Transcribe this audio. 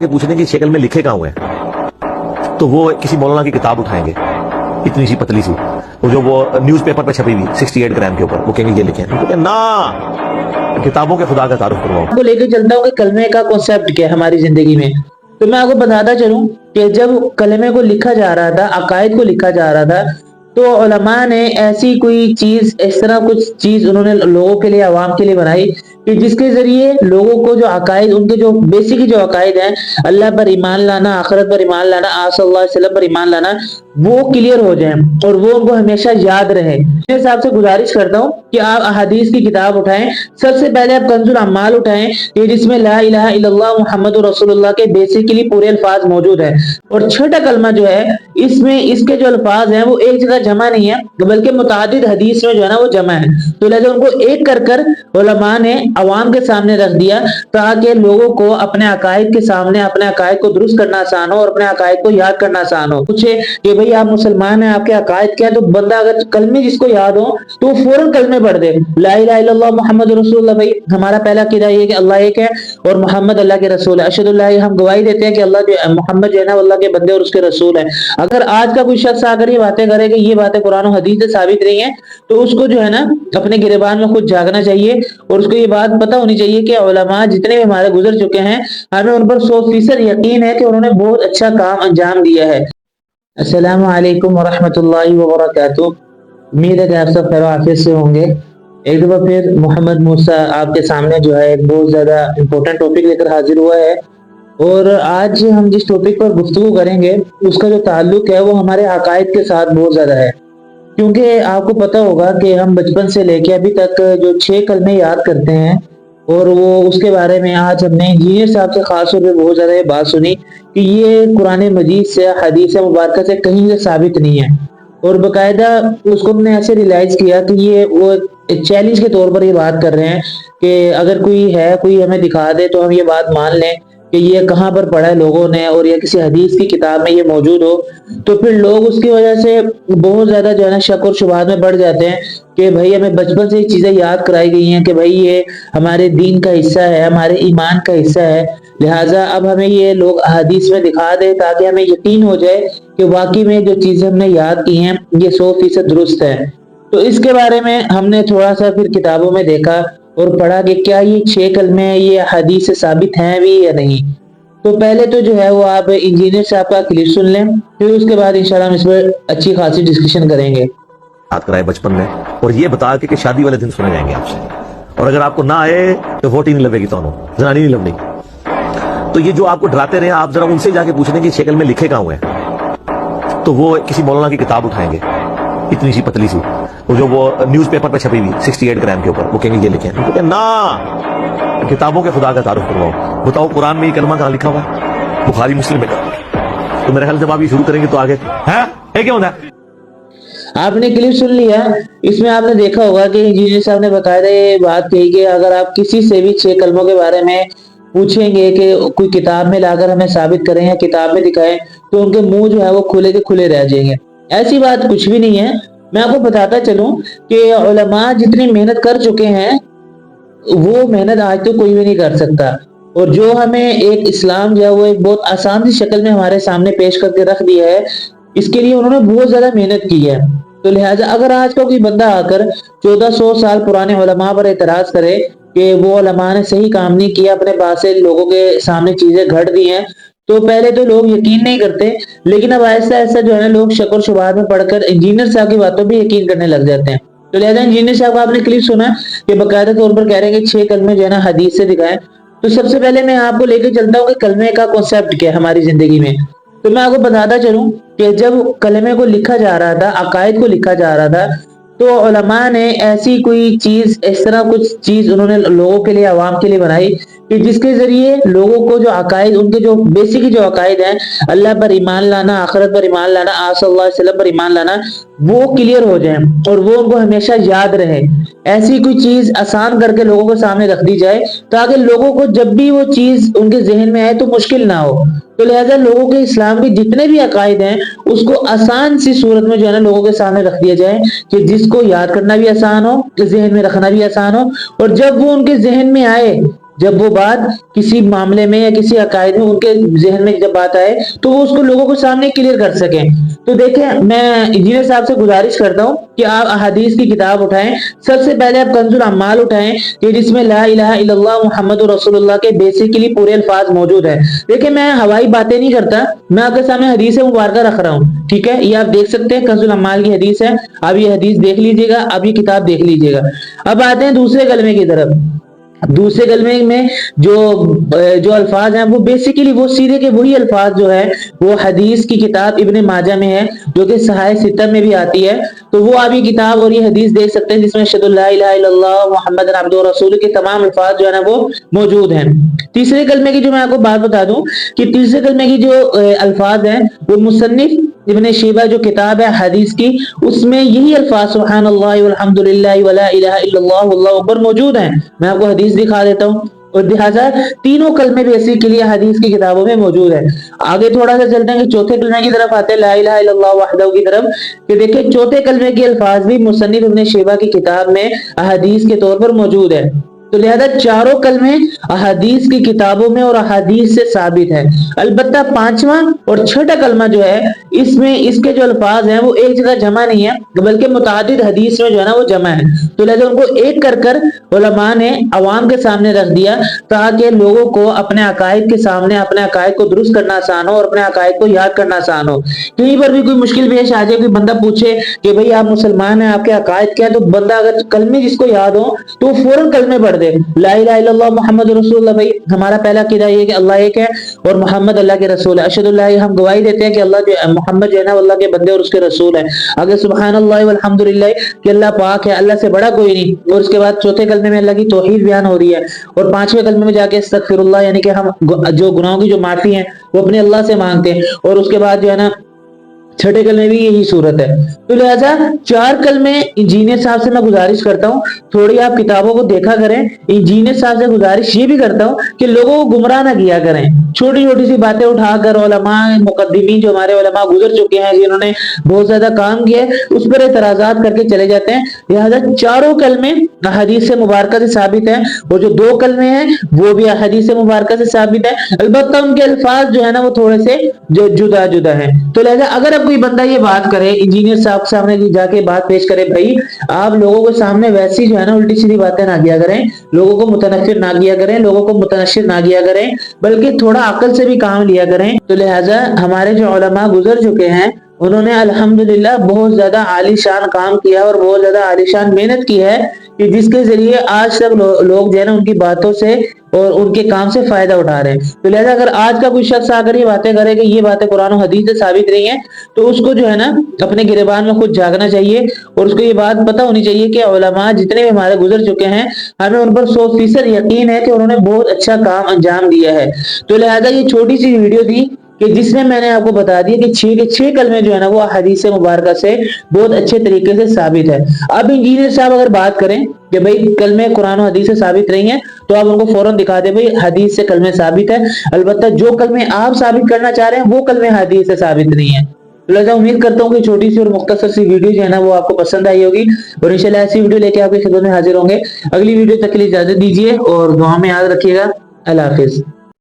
کہ पूछने की शक्ल में लिखे कहाँ हुए हैं, तो वो किसी मौलाना की किताब उठाएंगे इतनी सी पतली सी, वो जो वो न्यूज पेपर पे छपी हुई 68 ग्राम के ऊपर, वो कहेंगे ये लिखे हैं। ना, किताबों के खुदा का तारुफ करवाओ। आपको लेके चलता हूँ कि कलमे का कॉन्सेप्ट क्या है हमारी जिंदगी में। तो मैं आपको बताता चलूं कि जब कलमे को लिखा जा रहा था, अकायद को लिखा जा रहा था, तो उलमा ने ऐसी कोई चीज, इस तरह कुछ चीज उन्होंने लोगों के लिए, आवाम के लिए बनाई कि जिसके जरिए लोगों को जो अकायद, उनके जो बेसिक जो अकायद हैं, अल्लाह पर ईमान लाना, आखिरत पर ईमान लाना, आप सल्लल्लाहु अलैहि वसल्लम पर ईमान लाना, वो क्लियर हो जाए और वो उनको हमेशा याद रहे। मेरे हिसाब से गुजारिश करता हूँ कि आप अहादीस की किताब उठाएं। सबसे पहले आप कंजुल अम्माल उठाएं कि जिसमें ला इलाहा इल्लल्लाह मुहम्मदुर रसूलुल्लाह के बेसिकली पूरे अल्फाज मौजूद है। और छठा कलमा जो है, इसमें इसके जो अल्फाज हैं वो एक जगह जमा नहीं है, बल्कि मुतादिद हदीस में जो है ना वो जमा है। तो लिहाजा उनको एक कर कर उलमा ने अवाम के सामने रख दिया ताकि लोगों को अपने अकायद के सामने अपने अकायद को दुरुस्त करना आसान हो और अपने अकायद को याद करना आसान हो। पूछे कि भाई आप मुसलमान हैं, आपके अकायद क्या है, तो बंदा अगर कलमे जिसको याद हो तो वो फौरन कलमे पढ़ दे, ला इलाहा इल्लल्लाह मुहम्मद रसूलुल्लाह। भाई हमारा पहला अकीदा ये है कि अल्लाह एक है और मोहम्मद अल्लाह के रसूल है। अशहदु अल्ला, हम गवाही देते हैं कि अल्लाह जो मोहम्मद जो है ना अल्लाह के बंदे और उसके रसूल है। अगर आज का कोई शख्स आकर ये बातें करे कि ये बातें कुरान और हदीस से साबित नहीं है, तो उसको जो है ना अपने गिरबान में खुद जागना चाहिए और उसको ये बात पता होनी चाहिए कि उलमा जितने भी हमारे गुजर चुके हैं, हमें उन पर 100% यकीन है कि उन्होंने बहुत अच्छा काम अंजाम दिया है। अस्सलामु अलैकुम वरहमतुल्लाहि वबरकातुहू। उम्मीद है कि आप सब खैर आफियत से होंगे। एक दफा फिर मोहम्मद मूसा आपके सामने जो है एक बहुत ज्यादा इम्पोर्टेंट टॉपिक लेकर हाजिर हुआ है। और आज हम जिस टॉपिक पर गुफ्तगू करेंगे उसका जो ताल्लुक है वो हमारे अकायद के साथ बहुत ज्यादा है। क्योंकि आपको पता होगा कि हम बचपन से लेके अभी तक जो 6 कलमे याद करते हैं, और वो उसके बारे में आज हमने इंजीनियर साहब से खास तौर पे बहुत ज्यादा ये बात सुनी कि ये कुरान मजीद से, हदीस मुबारक से कहीं से साबित नहीं है। और बकायदा उसको हमने ऐसे रियलाइज किया कि ये वो एक चैलेंज के तौर पर ये बात कर रहे हैं कि अगर कोई है, कोई हमें दिखा दे तो हम ये बात मान लें कि ये कहाँ पर पढ़ा है लोगों ने और या किसी हदीस की किताब में ये मौजूद हो। तो फिर लोग उसकी वजह से बहुत ज्यादा जो है ना शक और शुबहात में बढ़ जाते हैं कि भाई हमें बचपन से ये चीजें याद कराई गई हैं कि भाई ये हमारे दीन का हिस्सा है, हमारे ईमान का हिस्सा है, लिहाजा अब हमें ये लोग हदीस में दिखा दे ताकि हमें यकीन हो जाए कि वाकई में जो चीजें हमने याद की हैं ये 100% दुरुस्त है। तो इसके बारे में हमने थोड़ा सा फिर किताबों में देखा और पढ़ा कि क्या ये 6 कलमे ये हदीस से साबित हैं भी या नहीं। तो पहले तो जो है वो आप इंजीनियर साहब का क्लिप सुन लें, फिर उसके बाद इंशाल्लाह हम इस पर अच्छी खासी डिस्कशन करेंगे। याद कराए बचपन में, और ये बता के कि शादी वाले दिन सुने जाएंगे आपसे, और अगर आपको ना आए तो वोट ही नहीं लगेगी, तो जनानी नहीं लगनी। तो ये जो आपको डराते रहे, आप जरा उनसे जाके पूछने की शक्ल में लिखे कहाँ हुए हैं, तो वो किसी मौलाना की किताब उठाएंगे इतनी सी पतली सी, वो जो वो न्यूज पेपर पे छपी हुई 68 ग्राम के ऊपर, वो कहेंगे ये लिखे हैं। ना, किताबों के खुदा का तारुफ करवाओ। बताओ कुरान में ये कलमा कहाँ लिखा हुआ है? बुखारी मुस्लिम में। तो मेरे ख्याल जब आप ये शुरू करेंगे तो आगे है क्या होता है। आपने क्लिप सुन लिया, इसमें आपने देखा होगा कि इंजीनियर साहब ने बताया ये बात कही कि अगर आप किसी से भी 6 कलमों के बारे में पूछेंगे कि कोई किताब में लाकर हमें साबित करें या किताब में दिखाएं, तो उनके मुंह जो है वो खुले के खुले रह जाएंगे। ऐसी बात कुछ भी नहीं है। मैं आपको बताता चलूं कि उलमा जितनी मेहनत कर चुके हैं वो मेहनत आज तो कोई भी नहीं कर सकता। और जो हमें एक इस्लाम जो है वो एक बहुत आसान सी शक्ल में हमारे सामने पेश करके रख दिया है, इसके लिए उन्होंने बहुत ज्यादा मेहनत की है। तो लिहाजा अगर आज का कोई बंदा आकर 1400 साल पुराने उलमा पर एतराज करे कि वो उलमा ने सही काम नहीं किया, अपने पास से लोगों के सामने चीजें घट दी हैं, तो पहले तो लोग यकीन नहीं करते, लेकिन अब ऐसा ऐसा जो है ना लोग शक और शुबहात में पढ़कर इंजीनियर साहब की बातों पर यकीन करने लग जाते हैं। तो लिहाजा इंजीनियर साहब का आपने क्लिप सुना कि बाकायदा तौर पर कह रहे हैं कि 6 कलमे जो है ना हदीस से दिखाएं। तो सबसे पहले मैं आपको लेके चलता हूँ कि कलमे का कॉन्सेप्ट क्या है हमारी जिंदगी में। तो मैं आपको बताता चलूं कि जब कलमे को लिखा जा रहा था, अकायद को लिखा जा रहा था, तो उलमा ने ऐसी कोई चीज, इस तरह कुछ चीज उन्होंने लोगों के लिए, आवाम के लिए बनाई कि जिसके जरिए लोगों को जो अकायद, उनके जो बेसिक जो अकायद हैं, अल्लाह पर ईमान लाना, आखिरत पर ईमान लाना, आप सल्लल्लाहु अलैहि वसल्लम पर ईमान लाना, वो क्लियर हो जाए और वो उनको हमेशा याद रहे। ऐसी कोई चीज आसान करके लोगों के सामने रख दी जाए ताकि लोगों को जब भी वो चीज उनके जहन में आए तो मुश्किल ना हो। तो लिहाजा लोगों के इस्लाम के जितने भी अकायद हैं उसको आसान सी सूरत में जो है ना लोगों के सामने रख दिया जाए कि जिसको याद करना भी आसान हो, जहन में रखना भी आसान हो, और जब वो उनके जहन में आए جب وہ بات کسی معاملے میں یا کسی عقائد میں ان کے ذہن میں جب بات آئے تو وہ اس کو لوگوں کو سامنے کلیئر کر سکیں. تو دیکھیں میں انجینئر صاحب سے گزارش کرتا ہوں کہ آپ احادیث کی کتاب اٹھائیں. سب سے پہلے آپ کنز الاعمال اٹھائیں کہ جس میں لا الہ الا اللہ محمد رسول اللہ کے بیسیکلی پورے الفاظ موجود ہیں. دیکھیں میں ہوائی باتیں نہیں کرتا, میں آپ کے سامنے حدیث مبارکہ رکھ رہا ہوں, ٹھیک ہے. یہ آپ دیکھ سکتے ہیں کنز الاعمال کی حدیث ہے, آپ یہ حدیث دیکھ لیجئے گا, آپ یہ کتاب دیکھ لیجئے گا. اب آتے ہیں دوسرے کلمے کی طرف. دوسرے کلمے میں جو الفاظ ہیں وہ بیسیکلی وہ سیدھے کے وہی الفاظ جو ہے وہ حدیث کی کتاب ابن ماجہ میں ہے, جو کہ صحاح ستہ میں بھی آتی ہے. تو وہ آپ یہ کتاب اور یہ حدیث دیکھ سکتے ہیں جس میں اشہد لا الہ الا اللہ محمد عبدہ ورسولہ کے تمام الفاظ جو ہے نا وہ موجود ہیں. تیسرے کلمے کی جو میں آپ کو بات بتا دوں کہ تیسرے کلمے کی جو الفاظ ہیں وہ مصنف ابن شیبہ جو کتاب ہے حدیث کی, اس میں یہی الفاظ سبحان اللہ والحمد للہ ولا الہ الا اللہ واللہ اکبر موجود ہیں. میں آپ کو حدیث دکھا دیتا ہوں. اور لہٰذا تینوں کلمے بیسیکلی حدیث کی کتابوں میں موجود ہیں. آگے تھوڑا سا چلتے ہیں کہ چوتھے کلمے کی طرف آتے ہیں, لا الہ الا اللہ وحدہ کی طرف. کہ دیکھیں چوتھے کلمے کے الفاظ بھی مصنف ابن شیبہ کی کتاب میں احادیث کے طور پر موجود ہے. تو لہذا چاروں کلمے احادیث کی کتابوں میں اور احادیث سے ثابت ہے. البتہ پانچواں اور چھٹا کلمہ جو ہے اس میں اس کے جو الفاظ ہیں وہ ایک جگہ جمع نہیں ہے بلکہ متعدد حدیث میں جو ہے نا وہ جمع ہے. تو لہذا ان کو ایک کر کر علماء نے عوام کے سامنے رکھ دیا تاکہ لوگوں کو اپنے عقائد کے سامنے اپنے عقائد کو درست کرنا آسان ہو اور اپنے عقائد کو یاد کرنا آسان ہو. کہیں پر بھی کوئی مشکل پیش آ جائے, کوئی بندہ پوچھے کہ بھئی آپ مسلمان ہیں, آپ کے عقائد کیا ہے, تو بندہ اگر کلمے جس کو یاد ہو تو وہ فوراً کلمے پڑھ دے. لا الہ الا اللہ محمد رسول اللہ, بھائی ہمارا پہلا عقیدہ یہ ہے کہ اللہ ایک ہے اور محمد اللہ کے رسول ہے. اشہد اللہ, ہم گواہی دیتے ہیں کہ اللہ جو محمد جو ہے نا اللہ کے بندے اور اس کے رسول ہیں. اگر سبحان اللہ والحمد للہ کہ اللہ پاک ہے, اللہ سے بڑا کوئی نہیں. اور اس کے بعد چوتھے کلمے میں اللہ کی توحید بیان ہو رہی ہے. اور پانچویں کلمے میں جا کے استغفر اللہ, یعنی کہ ہم جو گناہوں کی جو معافی ہیں وہ اپنے اللہ سے مانگتے ہیں. اور اس کے بعد جو ہے نا چھٹے کلمے بھی یہی صورت ہے. تو لہذا چار کلمے انجینئر صاحب سے میں گزارش کرتا ہوں تھوڑی آپ کتابوں کو دیکھا کریں. انجینئر صاحب سے گزارش یہ بھی کرتا ہوں کہ لوگوں کو گمراہ نہ کیا کریں. چھوٹی چھوٹی سی باتیں اٹھا کر علماء مقدمین جو ہمارے علماء گزر چکے ہیں جنہوں نے بہت زیادہ کام کیا ہے اس پر اعتراضات کر کے چلے جاتے ہیں. لہذا چاروں کلمے حدیث مبارکہ سے ثابت ہیں اور جو دو کلمے ہیں وہ بھی حدیث مبارکہ سے ثابت ہے. البتہ ان کے الفاظ جو ہے نا وہ تھوڑے سے جدا جدا ہیں. تو لہذا اگر اب کوئی بندہ یہ بات کرے انجینئر صاحب کے سامنے جا کے بات پیش کرے, بھائی آپ لوگوں کے سامنے ویسی جو ہے نا الٹی سیدھی باتیں نہ کیا کریں, لوگوں کو متنفر نہ کیا کریں, لوگوں کو متنشر نہ کیا کریں, بلکہ تھوڑا عقل سے بھی کام لیا کریں. تو لہٰذا ہمارے جو علماء گزر چکے ہیں انہوں نے الحمدللہ بہت زیادہ عالی شان کام کیا اور بہت زیادہ عالی شان محنت کی ہے کہ جس کے ذریعے آج تک لوگ جو ہے نا ان کی باتوں سے اور ان کے کام سے فائدہ اٹھا رہے ہیں. تو لہذا اگر آج کا کوئی شخص آ کر یہ باتیں کرے کہ یہ باتیں قرآن و حدیث سے ثابت نہیں ہیں تو اس کو جو ہے نا اپنے گریبان میں خود جاگنا چاہیے اور اس کو یہ بات پتہ ہونی چاہیے کہ علماء جتنے بھی ہمارے گزر چکے ہیں ہمیں ان پر 100% یقین ہے کہ انہوں نے بہت اچھا کام انجام دیا ہے. تو لہذا یہ چھوٹی سی ویڈیو تھی کہ جس میں میں نے آپ کو بتا دیا کہ 6 کے 6 کلمے جو ہے نا وہ حدیث مبارکہ سے بہت اچھے طریقے سے ثابت ہے. اب انجینئر صاحب اگر بات کریں کہ بھئی کلمے قرآن و حدیث سے ثابت نہیں ہیں تو آپ ان کو فوراً دکھا دیں بھئی حدیث سے کلمے ثابت ہے. البتہ جو کلمے آپ ثابت کرنا چاہ رہے ہیں وہ کلمے حدیث سے ثابت نہیں ہیں. لہذا امید کرتا ہوں کہ چھوٹی سی اور مختصر سی ویڈیو جو ہے نا وہ آپ کو پسند آئی ہوگی اور انشاءاللہ ایسی ویڈیو لے کے آپ کی خدمت میں حاضر ہوں گے. اگلی ویڈیو تک کے لیے اجازت دیجیے اور دعا میں یاد رکھیے گا. اللہ حافظ.